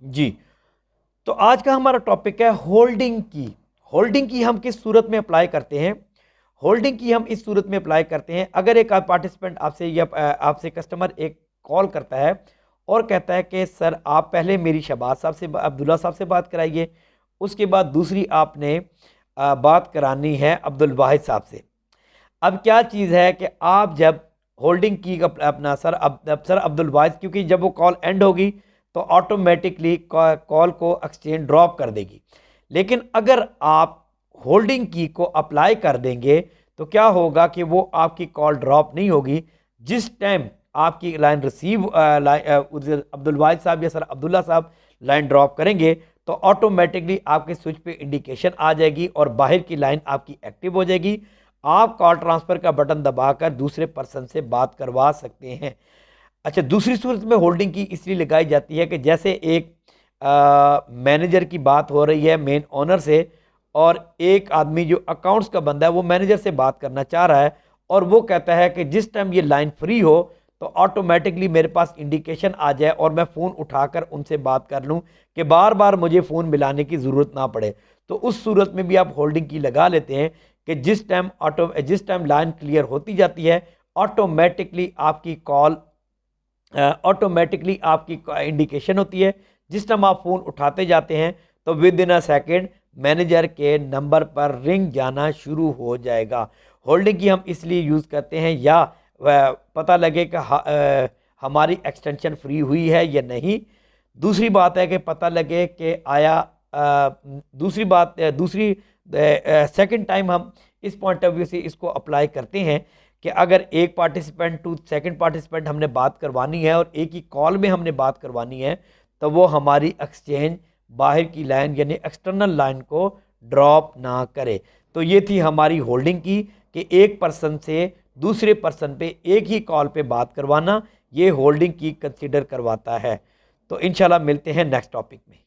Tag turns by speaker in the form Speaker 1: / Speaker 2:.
Speaker 1: जी, तो आज का हमारा टॉपिक है होल्डिंग की। होल्डिंग की हम किस सूरत में अप्लाई करते हैं? होल्डिंग की हम इस सूरत में अप्लाई करते हैं, अगर एक पार्टिसिपेंट आपसे या आपसे कस्टमर एक कॉल करता है और कहता है कि सर आप पहले मेरी शहबाज साहब से अब्दुल्ला साहब से बात कराइए, उसके बाद दूसरी आपने बात करानी है अब्दुल वाहिद साहब से। अब क्या चीज़ है कि आप जब होल्डिंग की अपना सर अब्दुल वाहिद, क्योंकि जब वो कॉल एंड होगी तो ऑटोमेटिकली कॉल को एक्सचेंज ड्रॉप कर देगी। लेकिन अगर आप होल्डिंग की को अप्लाई कर देंगे तो क्या होगा कि वो आपकी कॉल ड्रॉप नहीं होगी। जिस टाइम आपकी लाइन रिसीव अब्दुल वाहिद साहब या सर अब्दुल्ला साहब लाइन ड्रॉप करेंगे तो ऑटोमेटिकली आपके स्विच पे इंडिकेशन आ जाएगी और बाहर की लाइन आपकी एक्टिव हो जाएगी। आप कॉल ट्रांसफ़र का बटन दबाकर दूसरे पर्सन से बात करवा सकते हैं। अच्छा, दूसरी सूरत में होल्डिंग की इसलिए लगाई जाती है कि जैसे एक मैनेजर की बात हो रही है मेन ओनर से, और एक आदमी जो अकाउंट्स का बंदा है वो मैनेजर से बात करना चाह रहा है, और वो कहता है कि जिस टाइम ये लाइन फ्री हो तो ऑटोमेटिकली मेरे पास इंडिकेशन आ जाए और मैं फ़ोन उठाकर उनसे बात कर लूँ कि बार बार मुझे फ़ोन मिलाने की ज़रूरत ना पड़े। तो उस सूरत में भी आप होल्डिंग की लगा लेते हैं कि जिस टाइम लाइन क्लियर होती जाती है ऑटोमेटिकली आपकी इंडिकेशन होती है। जिस टाइम आप फ़ोन उठाते जाते हैं तो with in a second manager के नंबर पर रिंग जाना शुरू हो जाएगा। होल्डिंग की हम इसलिए यूज़ करते हैं या पता लगे कि हमारी एक्सटेंशन फ्री हुई है या नहीं। दूसरी बात है कि पता लगे कि दूसरी सेकंड टाइम हम इस पॉइंट ऑफ व्यू से इसको अप्लाई करते हैं कि अगर एक पार्टिसिपेंट टू सेकंड पार्टिसिपेंट हमने बात करवानी है और एक ही कॉल में हमने बात करवानी है तो वो हमारी एक्सचेंज बाहर की लाइन यानी एक्सटर्नल लाइन को ड्रॉप ना करे। तो ये थी हमारी होल्डिंग की कि एक पर्सन से दूसरे पर्सन पे एक ही कॉल पे बात करवाना, ये होल्डिंग की कंसिडर करवाता है। तो इंशाल्लाह मिलते हैं नेक्स्ट टॉपिक में।